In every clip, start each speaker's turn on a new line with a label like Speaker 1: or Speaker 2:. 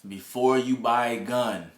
Speaker 1: before you buy a gun,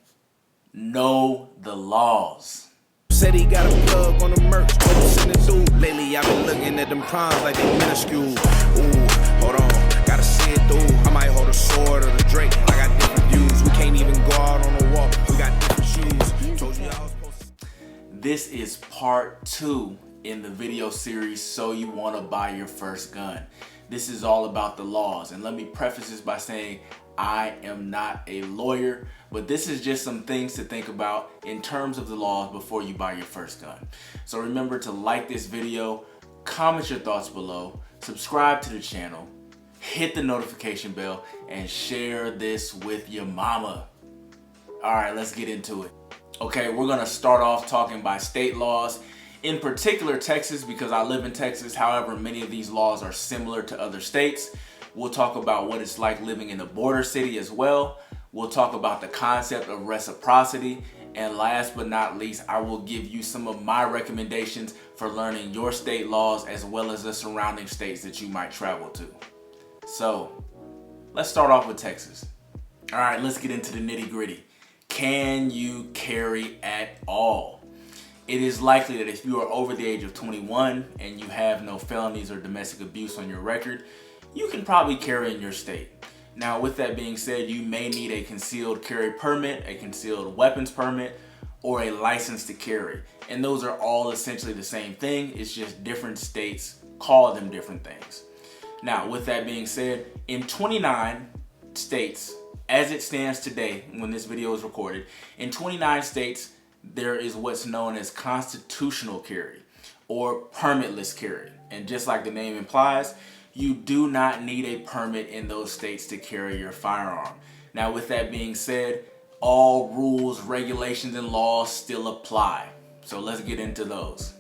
Speaker 1: know the laws.
Speaker 2: Said he got a plug on the merch, but he send it through. Lately I've been looking at them crimes like they minuscule. Ooh, hold on, gotta see it through. I might hold a sword or the Drake. I got different views. We can't even go out on the walk. We got different shoes. Told you I was supposed to.
Speaker 1: This is part 2 in the video series, So You Want to Buy Your First Gun. This is all about the laws, and let me preface this by saying I am not a lawyer, but this is just some things to think about in terms of the laws before you buy your first gun. So remember to like this video, comment your thoughts below, subscribe to the channel, hit the notification bell, and share this with your mama. All right, let's get into it. Okay, we're gonna start off talking by state laws. In particular, Texas, because I live in Texas. However, many of these laws are similar to other states. We'll talk about what it's like living in a border city as well. We'll talk about the concept of reciprocity. And last but not least, I will give you some of my recommendations for learning your state laws as well as the surrounding states that you might travel to. So, let's start off with Texas. All right, let's get into the nitty-gritty. Can you carry at all? It is likely that if you are over the age of 21 and you have no felonies or domestic abuse on your record, you can probably carry in your state. Now, with that being said, you may need a concealed carry permit, a concealed weapons permit, or a license to carry. And those are all essentially the same thing. It's just different states call them different things. Now, with that being said, in 29 states, as it stands today, when this video is recorded, in 29 states, there is what's known as constitutional carry or permitless carry. And just like the name implies, you do not need a permit in those states to carry your firearm. Now, with that being said, all rules, regulations, and laws still apply. So let's get into those.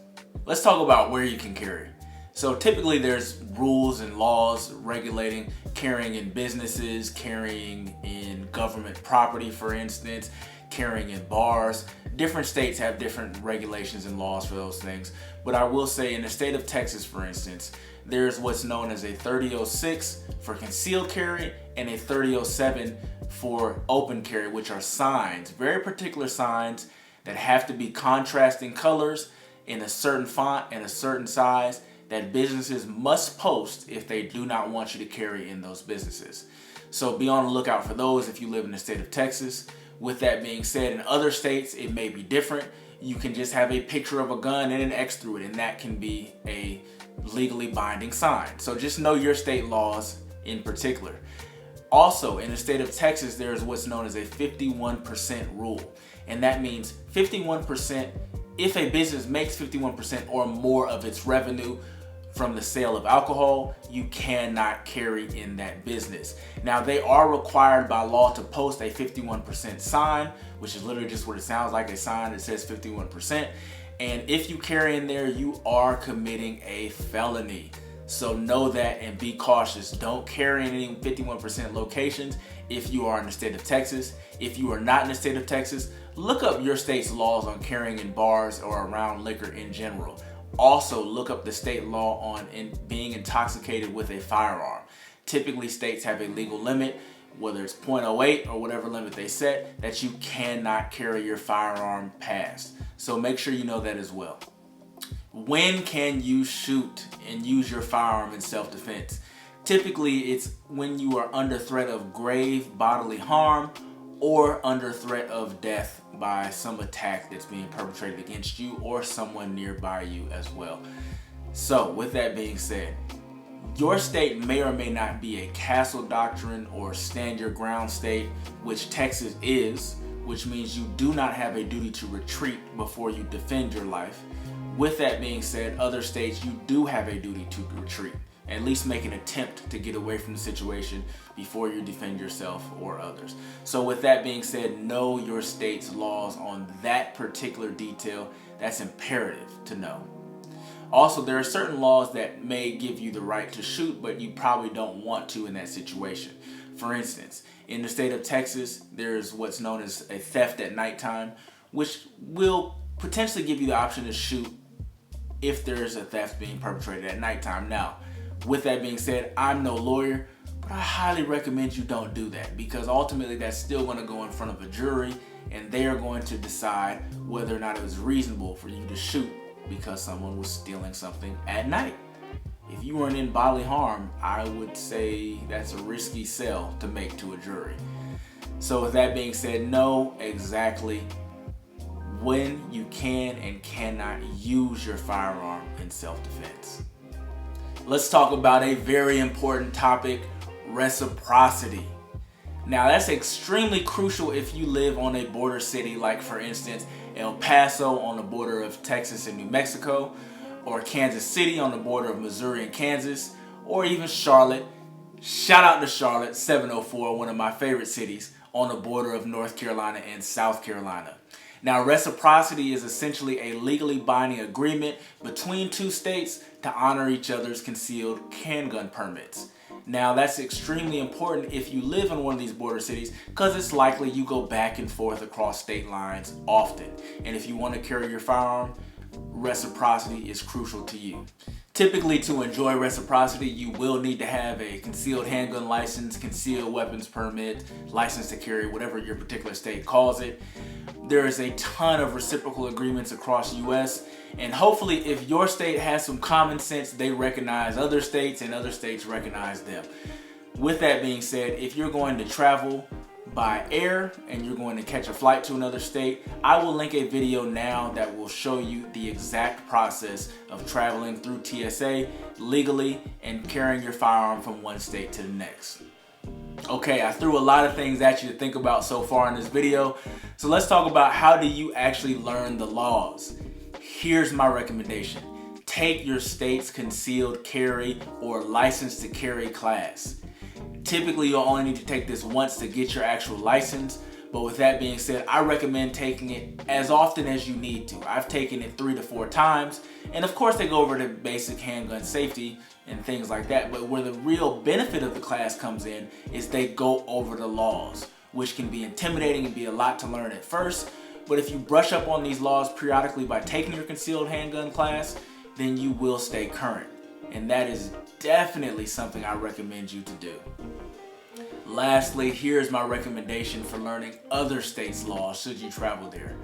Speaker 1: Let's talk about where you can carry. So typically there's rules and laws regulating carrying in businesses, carrying in government property, for instance, carrying in bars. Different states have different regulations and laws for those things. But I will say in the state of Texas, for instance, there's what's known as a 3006 for concealed carry and a 3007 for open carry, which are signs, very particular signs that have to be contrasting colors in a certain font and a certain size that businesses must post if they do not want you to carry in those businesses. So be on the lookout for those if you live in the state of Texas. With that being said, in other states, it may be different. You can just have a picture of a gun and an X through it, and that can be a legally binding sign. So just know your state laws in particular. Also, in the state of Texas, there's what's known as a 51% rule. And that means 51%, if a business makes 51% or more of its revenue from the sale of alcohol, you cannot carry in that business. Now, they are required by law to post a 51% sign, which is literally just what it sounds like, a sign that says 51%. And if you carry in there, you are committing a felony. So know that and be cautious. Don't carry in any 51% locations if you are in the state of Texas. If you are not in the state of Texas, look up your state's laws on carrying in bars or around liquor in general. Also, look up the state law on being intoxicated with a firearm. Typically, states have a legal limit, whether it's .08 or whatever limit they set, that you cannot carry your firearm past. So make sure you know that as well. When can you shoot and use your firearm in self-defense? Typically, it's when you are under threat of grave bodily harm or under threat of death by some attack that's being perpetrated against you or someone nearby you as well. So with that being said, your state may or may not be a castle doctrine or stand your ground state, which Texas is, which means you do not have a duty to retreat before you defend your life. With that being said, other states, you do have a duty to retreat, at least make an attempt to get away from the situation before you defend yourself or others. So with that being said, know your state's laws on that particular detail. That's imperative to know. Also, there are certain laws that may give you the right to shoot, but you probably don't want to in that situation. For instance, in the state of Texas, there's what's known as a theft at nighttime, which will potentially give you the option to shoot if there's a theft being perpetrated at nighttime. Now, with that being said, I'm no lawyer, but But I highly recommend you don't do that, because ultimately that's still going to go in front of a jury and they are going to decide whether or not it was reasonable for you to shoot because someone was stealing something at night. If you weren't in bodily harm, I would say that's a risky sell to make to a jury. So with that being said, know exactly when you can and cannot use your firearm in self-defense. Let's talk about a very important topic, reciprocity. Now that's extremely crucial if you live on a border city like, for instance, El Paso on the border of Texas and New Mexico, or Kansas City on the border of Missouri and Kansas, or even Charlotte. Shout out to Charlotte, 704, one of my favorite cities, on the border of North Carolina and South Carolina. Now, reciprocity is essentially a legally binding agreement between two states to honor each other's concealed handgun permits. Now, that's extremely important if you live in one of these border cities, because it's likely you go back and forth across state lines often. And if you want to carry your firearm, reciprocity is crucial to you. Typically, to enjoy reciprocity, you will need to have a concealed handgun license, concealed weapons permit, license to carry, whatever your particular state calls it. There is a ton of reciprocal agreements across the US, and hopefully if your state has some common sense, they recognize other states and other states recognize them. With that being said, if you're going to travel by air and you're going to catch a flight to another state, I will link a video now that will show you the exact process of traveling through TSA legally and carrying your firearm from one state to the next. Okay, I threw a lot of things at you to think about so far in this video. So let's talk about how do you actually learn the laws. Here's my recommendation. Take your state's concealed carry or license to carry class. Typically, you'll only need to take this once to get your actual license, but with that being said, I recommend taking it as often as you need to. I've taken it 3 to 4 times, and of course they go over the basic handgun safety and things like that, but where the real benefit of the class comes in is they go over the laws, which can be intimidating and be a lot to learn at first, but if you brush up on these laws periodically by taking your concealed handgun class, then you will stay current, and that is definitely something I recommend you to do. Lastly, here's my recommendation for learning other states' laws should you travel there.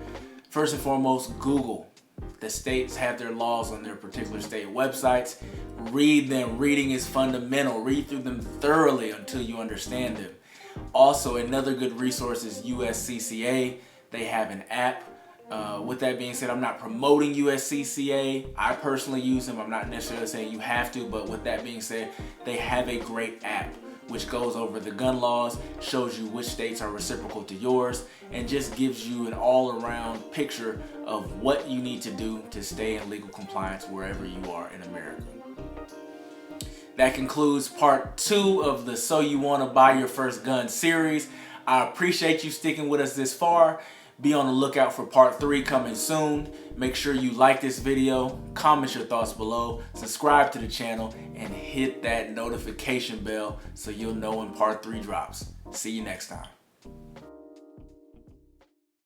Speaker 1: First and foremost, Google. The states have their laws on their particular state websites. Read them. Reading is fundamental. Read through them thoroughly until you understand them. Also, another good resource is USCCA. They have an app. With that being said, I'm not promoting USCCA. I personally use them. I'm not necessarily saying you have to, but with that being said, they have a great app which goes over the gun laws, shows you which states are reciprocal to yours, and just gives you an all-around picture of what you need to do to stay in legal compliance wherever you are in America. That concludes part 2 of the So You Want to Buy Your First Gun series. I appreciate you sticking with us this far. Be on the lookout for part 3 coming soon. Make sure you like this video, comment your thoughts below, subscribe to the channel, and hit that notification bell so you'll know when part 3 drops. See you next time.